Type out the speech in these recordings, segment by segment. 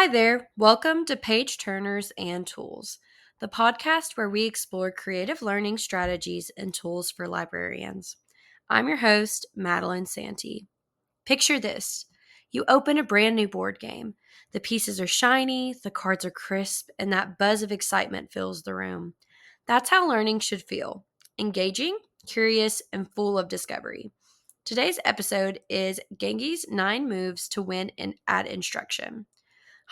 Hi there. Welcome to Page Turners and Tools, the podcast where we explore creative learning strategies and tools for librarians. I'm your host, Madelyne Santee. Picture this. You open a brand new board game. The pieces are shiny, the cards are crisp, and that buzz of excitement fills the room. That's how learning should feel: engaging, curious, and full of discovery. Today's episode is Gagne's 9 Moves to Win at Instruction,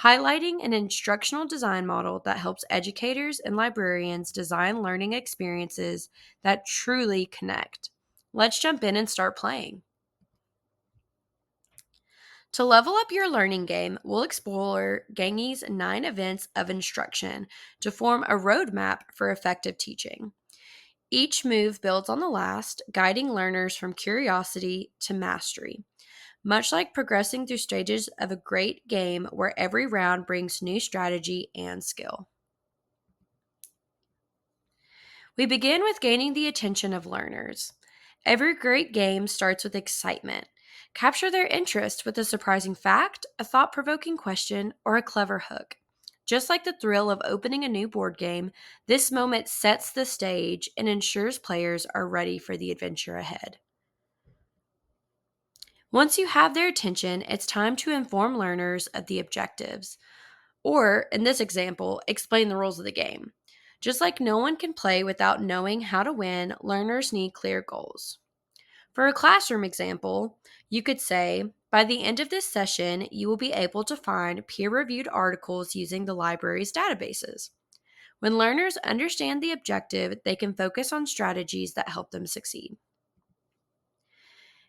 highlighting an instructional design model that helps educators and librarians design learning experiences that truly connect. Let's jump in and start playing. To level up your learning game, we'll explore Gagne's 9 events of instruction to form a roadmap for effective teaching. Each move builds on the last, guiding learners from curiosity to mastery, much like progressing through stages of a great game where every round brings new strategy and skill. We begin with gaining the attention of learners. Every great game starts with excitement. Capture their interest with a surprising fact, a thought provoking question, or a clever hook. Just like the thrill of opening a new board game, this moment sets the stage and ensures players are ready for the adventure ahead. Once you have their attention, it's time to inform learners of the objectives, or, in this example, explain the rules of the game. Just like no one can play without knowing how to win, learners need clear goals. For a classroom example, you could say, by the end of this session, you will be able to find peer-reviewed articles using the library's databases. When learners understand the objective, they can focus on strategies that help them succeed.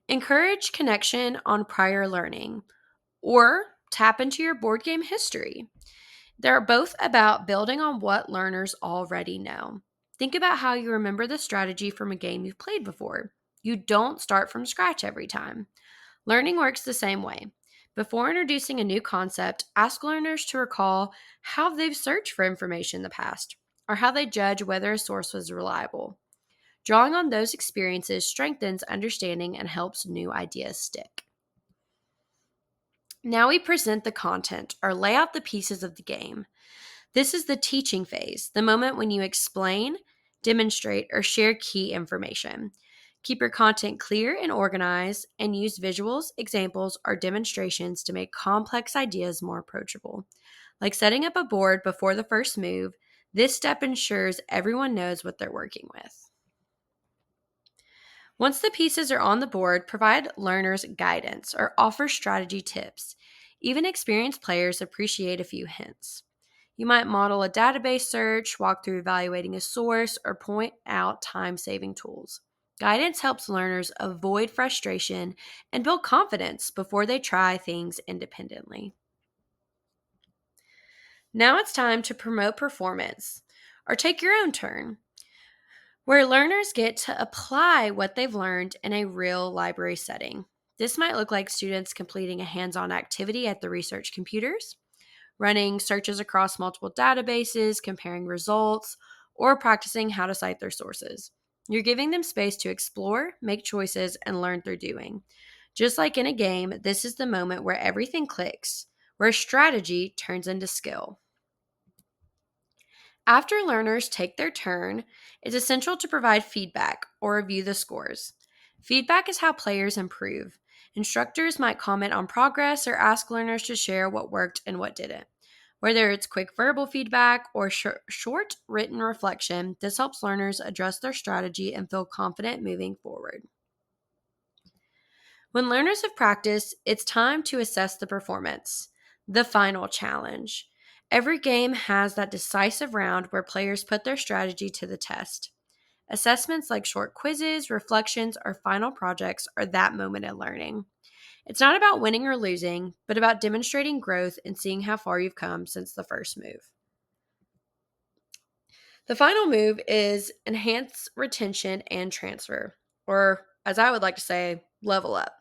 Encourage connection on prior learning, or tap into your board game history. They're both about building on what learners already know. Think about how you remember the strategy from a game you've played before. You don't start from scratch every time. Learning works the same way. Before introducing a new concept, ask learners to recall how they've searched for information in the past, or how they judge whether a source was reliable. Drawing on those experiences strengthens understanding and helps new ideas stick. Now we present the content or lay out the pieces of the game. This is the teaching phase, the moment when you explain, demonstrate, or share key information. Keep your content clear and organized, and use visuals, examples, or demonstrations to make complex ideas more approachable. Like setting up a board before the first move, this step ensures everyone knows what they're working with. Once the pieces are on the board, provide learners guidance or offer strategy tips. Even experienced players appreciate a few hints. You might model a database search, walk through evaluating a source, or point out time-saving tools. Guidance helps learners avoid frustration and build confidence before they try things independently. Now it's time to promote performance, or take your own turn, where learners get to apply what they've learned in a real library setting. This might look like students completing a hands-on activity at the research computers, running searches across multiple databases, comparing results, or practicing how to cite their sources. You're giving them space to explore, make choices, and learn through doing. Just like in a game, this is the moment where everything clicks, where strategy turns into skill. After learners take their turn, it's essential to provide feedback or review the scores. Feedback is how players improve. Instructors might comment on progress or ask learners to share what worked and what didn't. Whether it's quick verbal feedback or short written reflection, this helps learners adjust their strategy and feel confident moving forward. When learners have practiced, it's time to assess the performance, the final challenge. Every game has that decisive round where players put their strategy to the test. Assessments like short quizzes, reflections, or final projects are that moment in learning. It's not about winning or losing, but about demonstrating growth and seeing how far you've come since the first move. The final move is enhance retention and transfer, or as I would like to say, level up.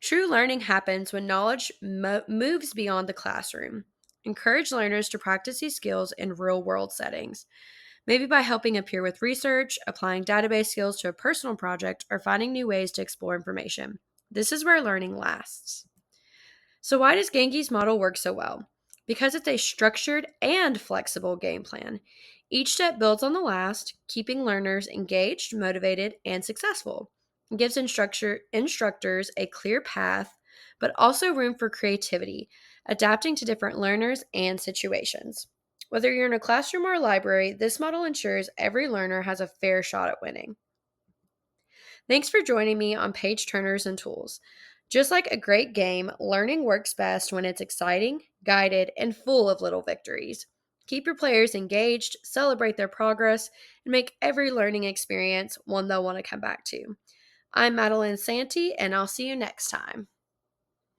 True learning happens when knowledge moves beyond the classroom. Encourage learners to practice these skills in real-world settings, maybe by helping a peer with research, applying database skills to a personal project, or finding new ways to explore information. This is where learning lasts. So why does Gagne's model work so well? because it's a structured and flexible game plan. Each step builds on the last, keeping learners engaged, motivated, and successful. It gives instructors a clear path, but also room for creativity, adapting to different learners and situations. Whether you're in a classroom or a library, this model ensures every learner has a fair shot at winning. Thanks for joining me on Page Turners and Tools. Just like a great game, learning works best when it's exciting, guided, and full of little victories. Keep your players engaged, celebrate their progress, and make every learning experience one they'll want to come back to. I'm Madelyne Santee, and I'll see you next time.